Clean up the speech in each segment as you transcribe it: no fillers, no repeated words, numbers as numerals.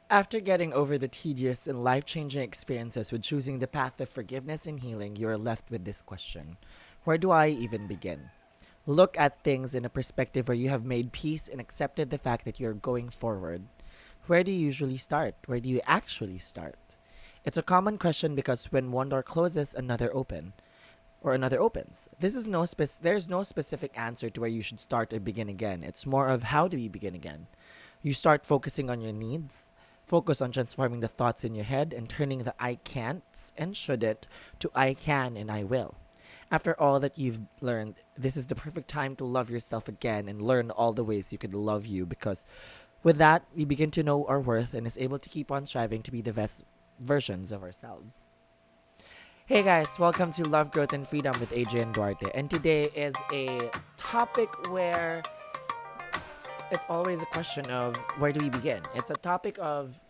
After getting over the tedious and life changing experiences with choosing the path of forgiveness and healing, you are left with this question: where do I even begin? Look at things in a perspective where you have made peace and accepted the fact that you're going forward. Where do you usually start? Where do you actually start? It's a common question because when one door closes, another opens. There's no specific answer to where you should start or begin again. It's more of how do you begin again. You start focusing on your needs, focus on transforming the thoughts in your head and turning the I can'ts and shouldn't to I can and I will. After all that you've learned, this is the perfect time to love yourself again and learn all the ways you could love you, because with that, we begin to know our worth and is able to keep on striving to be the best versions of ourselves. Hey guys, welcome to Love, Growth, and Freedom with Adrian Duarte. And today is a topic where it's always a question of where do we begin? It's a topic of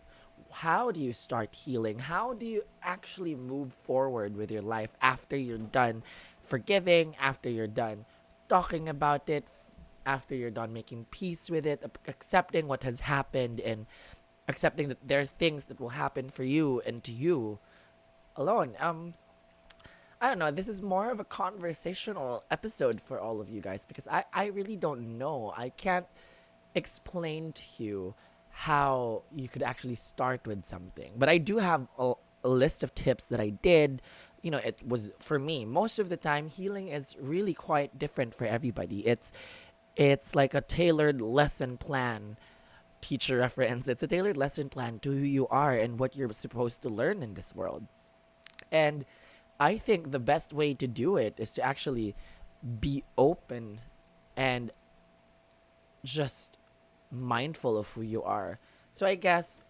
how do you start healing? How do you actually move forward with your life after you're done forgiving, after you're done talking about it, after you're done making peace with it, accepting what has happened, and accepting that there are things that will happen for you and to you alone. I don't know. This is more of a conversational episode for all of you guys because I really don't know. I can't explain to you how you could actually start with something. But I do have a list of tips that I did. You know, it was for me. Most of the time, healing is really quite different for everybody. It's like a tailored lesson plan, teacher reference. It's a tailored lesson plan to who you are and what you're supposed to learn in this world. And I think the best way to do it is to actually be open and just mindful of who you are. So I guess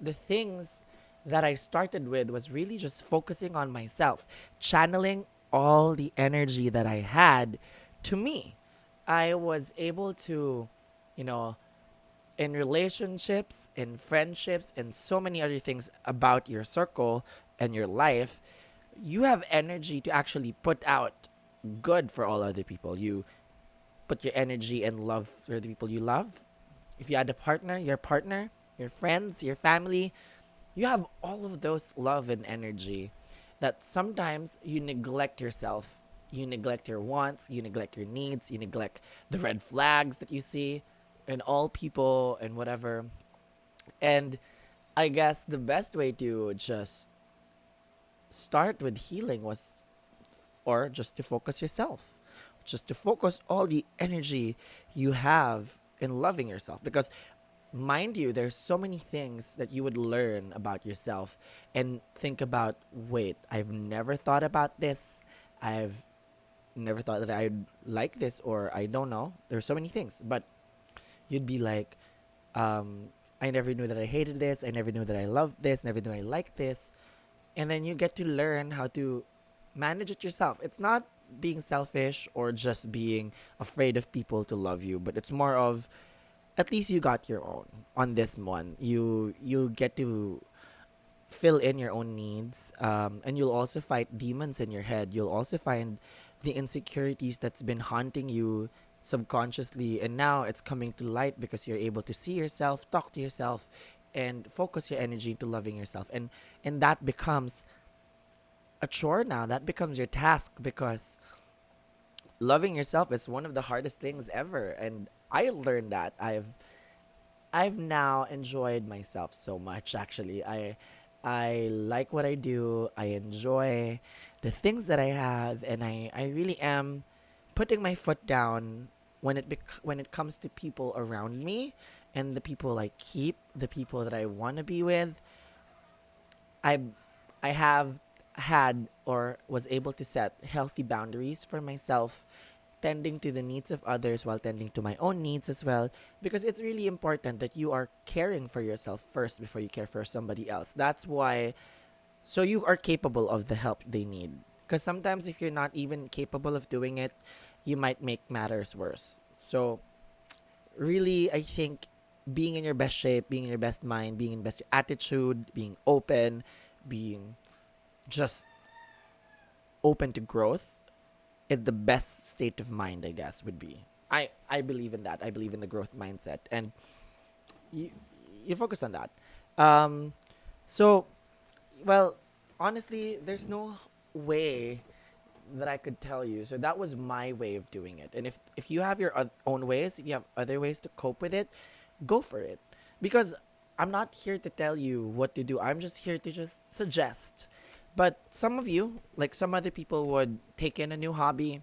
the things that I started with was really just focusing on myself, channeling all the energy that I had to me. I was able to, you know, in relationships, in friendships, and so many other things about your circle and your life, you have energy to actually put out good for all other people. You put your energy and love for the people you love. If you had a partner, your friends, your family, you have all of those love and energy that sometimes you neglect yourself. You neglect your wants, you neglect your needs, you neglect the red flags that you see in all people and whatever. And I guess the best way to just start with healing was, or just to focus yourself, just to focus all the energy you have in loving yourself. Because mind you, there's so many things that you would learn about yourself and think about, wait, I've never thought about this. I've never thought that I'd like this, or I don't know. There's so many things. But you'd be like, I never knew that I hated this. I never knew that I loved this. Never knew I liked this. And then you get to learn how to manage it yourself. It's not being selfish or just being afraid of people to love you, but it's more of, at least you got your own on this one. You get to fill in your own needs, and you'll also fight demons in your head. You'll also find the insecurities that's been haunting you subconsciously, and now it's coming to light because you're able to see yourself, talk to yourself, and focus your energy into loving yourself. And that becomes a chore now. That becomes your task because loving yourself is one of the hardest things ever. And I learned that. I've now enjoyed myself so much. Actually, I like what I do. I enjoy the things that I have, and I really am putting my foot down when it comes to people around me and the people I keep, the people that I want to be with. I I have had or was able to set healthy boundaries for myself, tending to the needs of others while tending to my own needs as well, because it's really important that you are caring for yourself first before you care for somebody else. That's why, so you are capable of the help they need. Because sometimes if you're not even capable of doing it, you might make matters worse. So really, I think being in your best shape, being in your best mind, being in best attitude, being open, being just open to growth is the best state of mind, I guess, would be. I believe in that. I believe in the growth mindset. And you, you focus on that. Um, so, well, honestly, there's no way that I could tell you. So that was my way of doing it. And if you have your own ways, if you have other ways to cope with it, go for it. Because I'm not here to tell you what to do. I'm just here to just suggest. But some of you, like some other people, would take in a new hobby,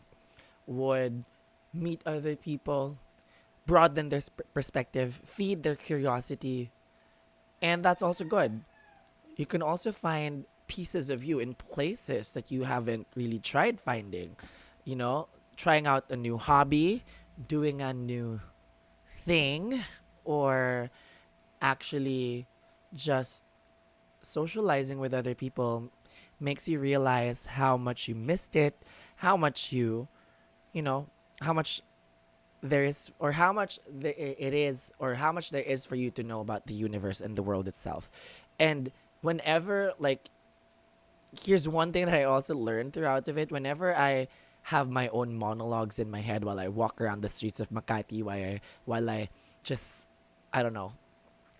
would meet other people, broaden their perspective, feed their curiosity, and that's also good. You can also find pieces of you in places that you haven't really tried finding. You know, trying out a new hobby, doing a new thing, or actually just socializing with other people makes you realize how much you missed it, how much you know, how much there is, or how much it is, or how much there is for you to know about the universe and the world itself. And whenever, like, here's one thing that I also learned throughout of it. Whenever I have my own monologues in my head while I walk around the streets of Makati, while I just, I don't know,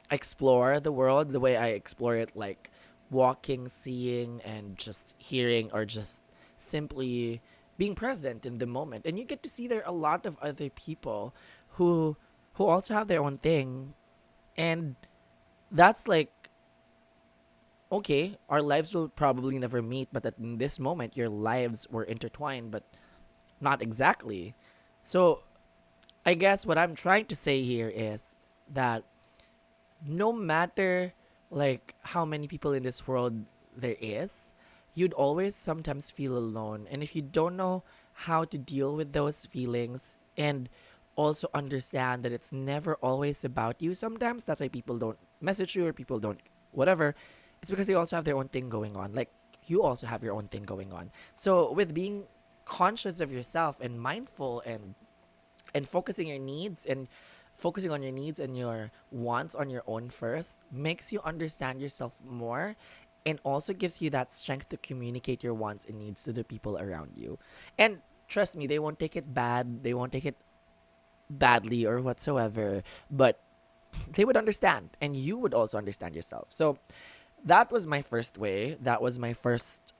explore the world the way I explore it, like walking, seeing, and just hearing, or just simply being present in the moment. And you get to see there are a lot of other people who who also have their own thing, and that's like, okay, our lives will probably never meet, but at in this moment your lives were intertwined, but not exactly. So I guess what I'm trying to say here is that no matter like how many people in this world there is, you'd always sometimes feel alone. And if you don't know how to deal with those feelings, and also understand that it's never always about you, sometimes that's why people don't message you, or people don't whatever. It's because they also have their own thing going on. Like, you also have your own thing going on. So with being conscious of yourself and mindful, and focusing on your needs and your wants on your own first, makes you understand yourself more, and also gives you that strength to communicate your wants and needs to the people around you. And trust me, they won't take it bad, they won't take it badly or whatsoever, but they would understand, and you would also understand yourself. So that was my first way, that was my first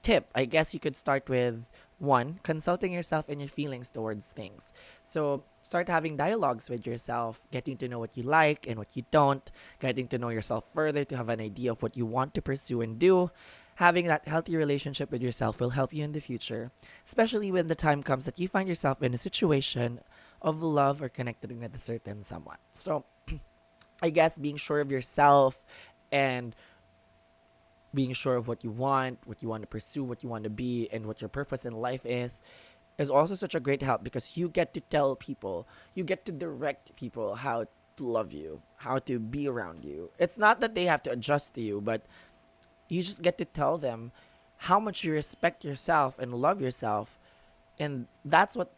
tip. I guess you could start with one, consulting yourself and your feelings towards things. So start having dialogues with yourself, getting to know what you like and what you don't, getting to know yourself further to have an idea of what you want to pursue and do. Having that healthy relationship with yourself will help you in the future, especially when the time comes that you find yourself in a situation of love or connected with a certain someone. So I guess being sure of yourself, and being sure of what you want to pursue, what you want to be, and what your purpose in life is also such a great help, because you get to tell people, you get to direct people how to love you, how to be around you. It's not that they have to adjust to you, but you just get to tell them how much you respect yourself and love yourself, and that's what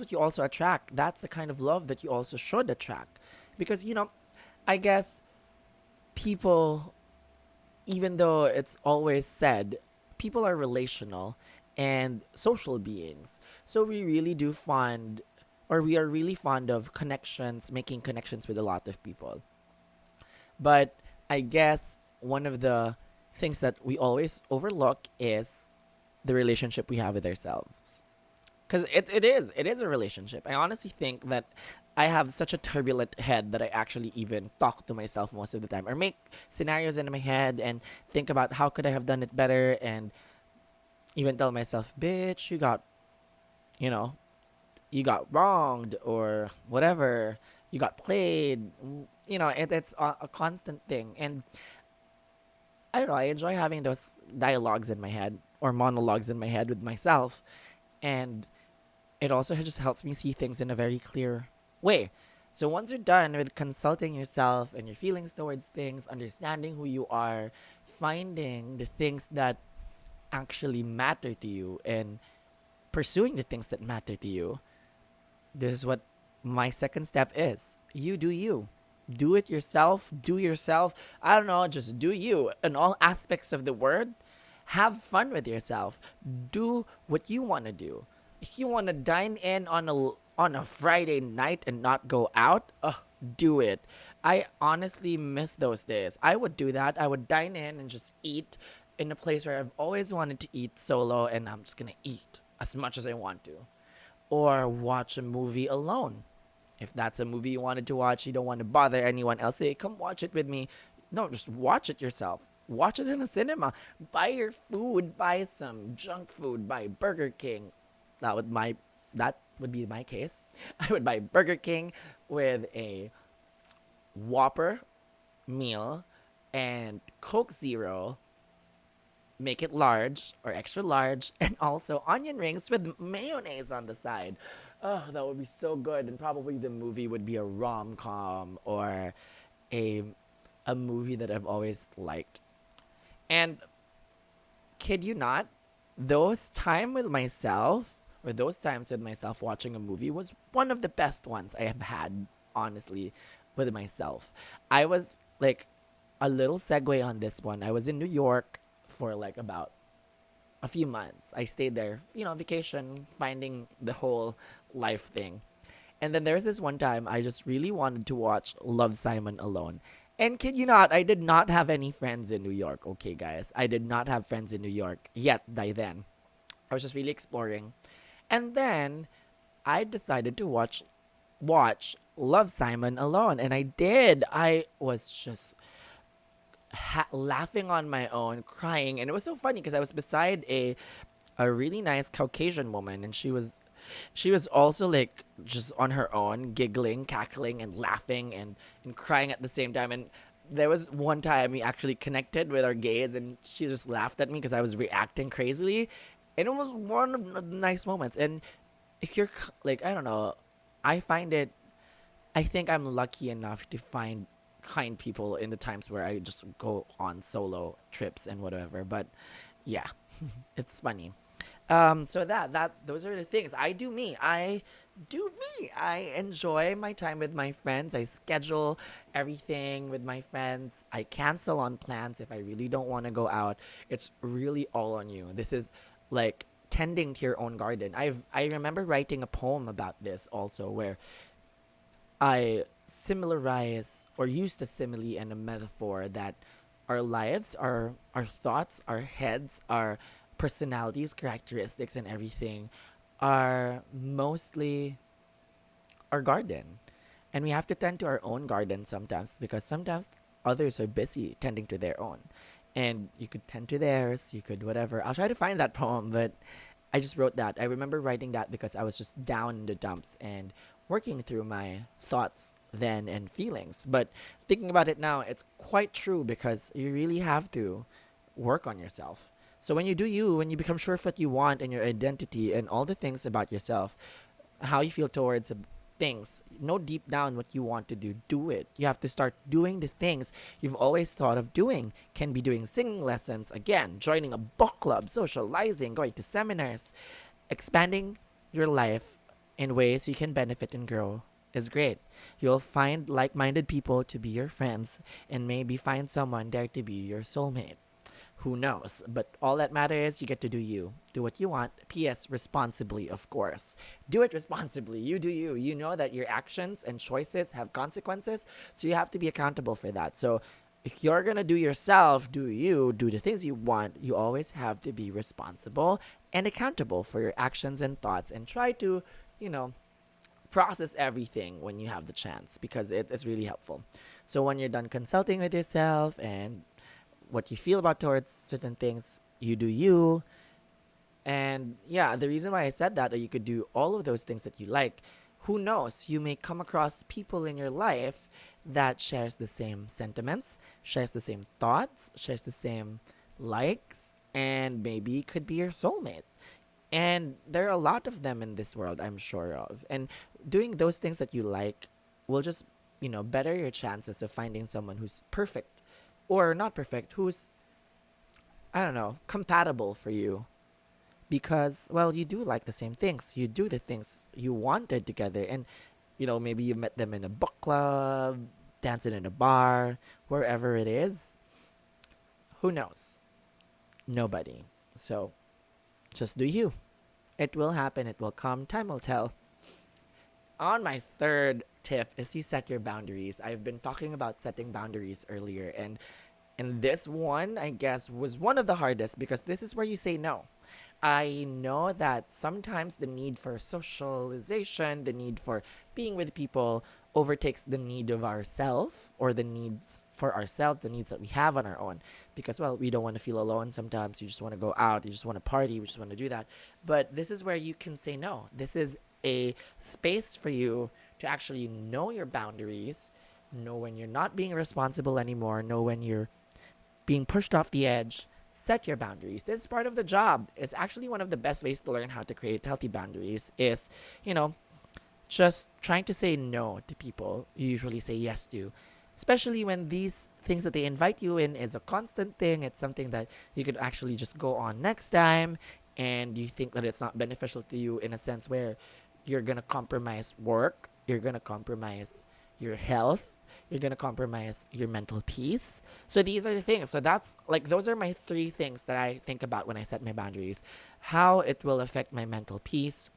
you also attract. That's the kind of love that you also should attract, because I guess people, even though it's always said, people are relational and social beings. So we really do fond, or we are really fond of connections, making connections with a lot of people. But I guess one of the things that we always overlook is the relationship we have with ourselves. Because it is a relationship. I honestly think that I have such a turbulent head that I actually even talk to myself most of the time, or make scenarios in my head and think about how could I have done it better, and even tell myself, "Bitch, you know, you got wronged or whatever, you got played." It's a constant thing, and I don't know. I enjoy having those dialogues in my head, or monologues in my head with myself, and it also just helps me see things in a very clear way. So once you're done with consulting yourself and your feelings towards things, understanding who you are, finding the things that actually matter to you, and pursuing the things that matter to you, this is what my second step is. You do you. Do it yourself. Do yourself. I don't know, just do you in all aspects of the word. Have fun with yourself. Do what you want to do. If you want to dine in on a Friday night and not go out, do it. I honestly miss those days. I would do that. I would dine in and just eat in a place where I've always wanted to eat solo, and I'm just gonna eat as much as I want to. Or watch a movie alone. If that's a movie you wanted to watch, you don't want to bother anyone else, hey, come watch it with me. No, just watch it yourself. Watch it in a cinema. Buy your food. Buy some junk food. Buy Burger King. That would my that would be my case. I would buy Burger King with a Whopper meal and Coke Zero, make it large or extra large, and also onion rings with mayonnaise on the side. Oh, that would be so good. And probably the movie would be a rom com or a a movie that I've always liked. And kid you not, those time with myself or those times with myself watching a movie was one of the best ones I have had, honestly, with myself. I was like a little segue on this one. I was in New York for like about a few months. I stayed there, vacation, finding the whole life thing. And then there's this one time I just really wanted to watch Love Simon alone. And kid you not, I did not have any friends in New York. Okay, guys, I did not have friends in New York yet by then. I was just really exploring. And then I decided to watch Love Simon alone, and I did. I was just laughing on my own, crying, and it was so funny because I was beside a really nice Caucasian woman, and she was also like just on her own, giggling, cackling, and laughing and crying at the same time. And there was one time we actually connected with our gaze, and she just laughed at me because I was reacting crazily, and it was one of the nice moments. And if you're like, I don't know, I find it. I think I'm lucky enough to find kind people in the times where I just go on solo trips and whatever. But yeah, it's funny. So that those are the things I do. I do me. I enjoy my time with my friends. I schedule everything with my friends. I cancel on plans if I really don't want to go out. It's really all on you. This is like tending to your own garden. I remember writing a poem about this also, where I similarize or use the simile and a metaphor that our lives, our thoughts, our heads, our personalities, characteristics, and everything are mostly our garden. And we have to tend to our own garden sometimes, because sometimes others are busy tending to their own. And you could tend to theirs, you could whatever. I'll try to find that poem, but I just wrote that. I remember writing that because I was just down in the dumps and working through my thoughts then and feelings. But thinking about it now, it's quite true because you really have to work on yourself. So when you do you, when you become sure of what you want and your identity and all the things about yourself, how you feel towards things, know deep down what you want to do, do it. You have to start doing the things you've always thought of doing. Can be doing singing lessons, again, joining a book club, socializing, going to seminars, expanding your life in ways you can benefit and grow is great. You'll find like minded people to be your friends and maybe find someone there to be your soulmate. Who knows? But all that matters is you get to do you. Do what you want. P.S. Responsibly, of course. Do it responsibly. You do you. You know that your actions and choices have consequences, so you have to be accountable for that. So if you're gonna do yourself, do you, do the things you want, you always have to be responsible and accountable for your actions and thoughts, and try to, you know, process everything when you have the chance, because it's really helpful. So when you're done consulting with yourself and what you feel about towards certain things, you do you. And yeah, the reason why I said that you could do all of those things that you like, who knows, you may come across people in your life that shares the same sentiments, shares the same thoughts, shares the same likes, and maybe could be your soulmate. And there are a lot of them in this world, I'm sure of. And doing those things that you like will just, better your chances of finding someone who's perfect, or not perfect, who's, I don't know, compatible for you. Because, well, you do like the same things. You do the things you wanted together. And, maybe you met them in a book club, dancing in a bar, wherever it is. Who knows? Nobody. So, just do you. It will happen. It will come. Time will tell. On my third tip is you set your boundaries. I've been talking about setting boundaries earlier, and this one, I guess, was one of the hardest because this is where you say no. I know that sometimes the need for socialization, the need for being with people overtakes the need of ourself or the needs for ourselves, the needs that we have on our own. Because, well, we don't want to feel alone sometimes. You just want to go out, you just want to party, we just want to do that. But this is where you can say no. This is a space for you to actually know your boundaries, know when you're not being responsible anymore, know when you're being pushed off the edge. Set your boundaries. This is part of the job. It's actually one of the best ways to learn how to create healthy boundaries is, you know, just trying to say no to people you usually say yes to. Especially when these things that they invite you in is a constant thing. It's something that you could actually just go on next time, and you think that it's not beneficial to you in a sense where you're gonna compromise work, you're gonna compromise your health, you're gonna compromise your mental peace. So these are the things. So that's like those are my three things that I think about when I set my boundaries. How it will affect my mental peace,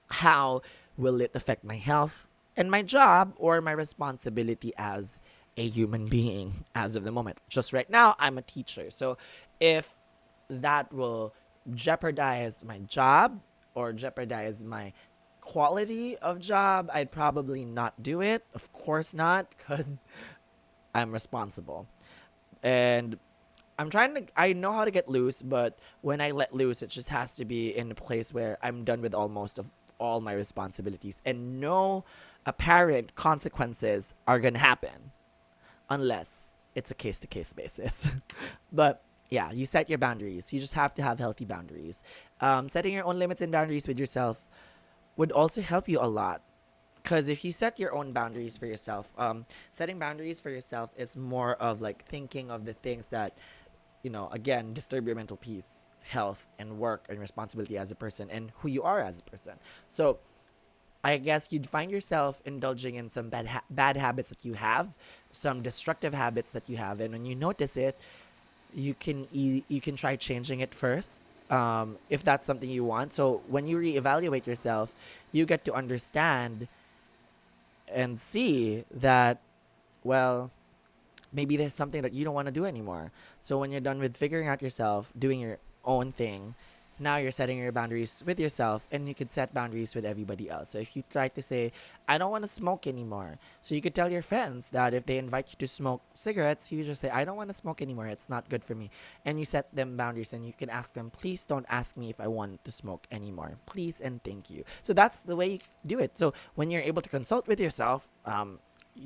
how will it affect my health and my job or my responsibility as a human being as of the moment. Just right now, I'm a teacher. So if that will jeopardize my job or jeopardize my quality of job, I'd probably not do it. Of course not, because I'm responsible. And I know how to get loose, but when I let loose, it just has to be in a place where I'm done with almost of all my responsibilities and no apparent consequences are going to happen unless it's a case to case basis. But yeah, you set your boundaries. You just have to have healthy boundaries. Setting your own limits and boundaries with yourself would also help you a lot. Because if you set your own boundaries for yourself, setting boundaries for yourself is more of like thinking of the things that again, disturb your mental peace, health, and work and responsibility as a person and who you are as a person. So I guess you'd find yourself indulging in some bad habits that you have, some destructive habits that you have, and when you notice it, you can try changing it first. If that's something you want. So when you reevaluate yourself, you get to understand and see that, well, maybe there's something that you don't want to do anymore. So when you're done with figuring out yourself, doing your own thing, now you're setting your boundaries with yourself and you could set boundaries with everybody else. So if you try to say, I don't want to smoke anymore. So you could tell your friends that if they invite you to smoke cigarettes, you just say, I don't want to smoke anymore. It's not good for me. And you set them boundaries and you can ask them, please don't ask me if I want to smoke anymore. Please and thank you. So that's the way you do it. So when you're able to consult with yourself,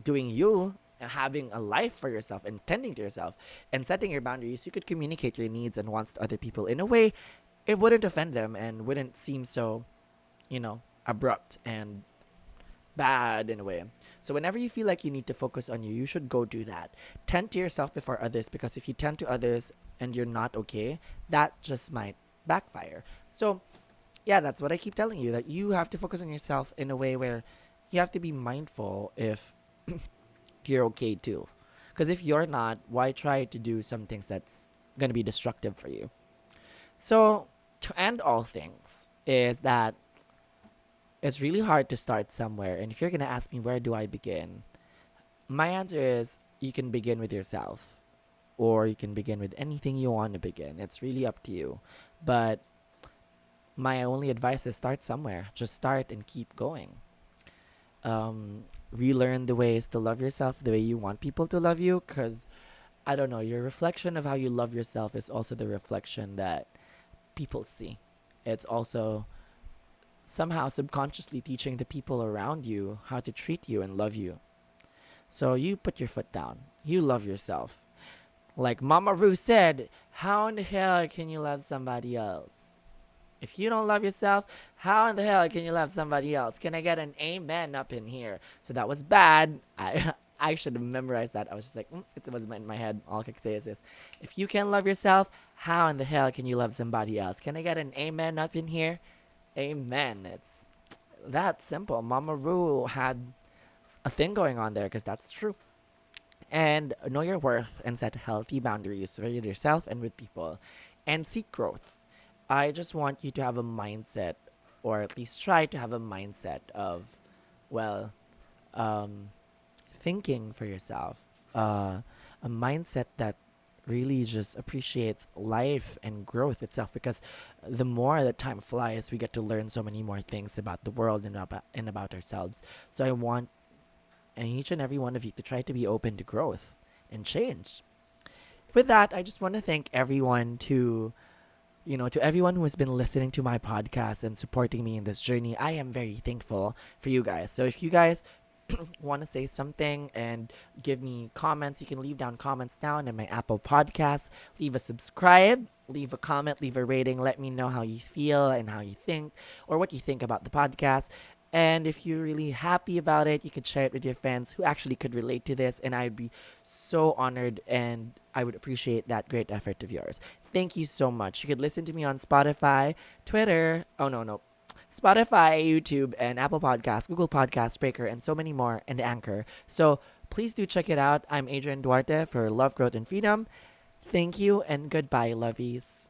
doing you having a life for yourself and tending to yourself and setting your boundaries, you could communicate your needs and wants to other people in a way it wouldn't offend them and wouldn't seem so, abrupt and bad in a way. So whenever you feel like you need to focus on you, you should go do that. Tend to yourself before others, because if you tend to others and you're not okay, that just might backfire. So yeah, that's what I keep telling you, that you have to focus on yourself in a way where you have to be mindful if you're okay too. Because if you're not, why try to do some things that's going to be destructive for you? So, to end all things, is that it's really hard to start somewhere. And if you're going to ask me, where do I begin? My answer is you can begin with yourself, or you can begin with anything you want to begin. It's really up to you. But my only advice is start somewhere. Just start and keep going. Relearn the ways to love yourself the way you want people to love you, because I don't know, your reflection of how you love yourself is also the reflection that people see. It's also somehow subconsciously teaching the people around you how to treat you and love you. So you put your foot down. You love yourself. Like Mama Ru said, how in the hell can you love somebody else? If you don't love yourself, how in the hell can you love somebody else? Can I get an amen up in here? So that was bad. I should have memorized that. I was just like, it was in my head. All I could say is this. If you can love yourself, how in the hell can you love somebody else? Can I get an amen up in here? Amen. It's that simple. Mama Ru had a thing going on there, because that's true. And know your worth and set healthy boundaries with yourself and with people. And seek growth. I just want you to have a mindset, or at least try to have a mindset of, well, um, thinking for yourself, uh, a mindset that really just appreciates life and growth itself, because the more that time flies, we get to learn so many more things about the world and about ourselves. So I want each and every one of you to try to be open to growth and change. With that, I just want to thank everyone to everyone who has been listening to my podcast and supporting me in this journey. I am very thankful for you guys. So if you guys want to say something and give me comments, you can leave down comments down in my Apple Podcast. Leave a subscribe, leave a comment, leave a rating. Let me know how you feel and how you think, or what you think about the podcast. And if you're really happy about it, you could share it with your friends who actually could relate to this. And I'd be so honored, and I would appreciate that great effort of yours. Thank you so much. You could listen to me on Spotify, Twitter. Oh, no. Spotify, YouTube, and Apple Podcasts, Google Podcasts, Breaker, and so many more, and Anchor. So please do check it out. I'm Adrian Duarte for Love, Growth, and Freedom. Thank you, and goodbye, lovies.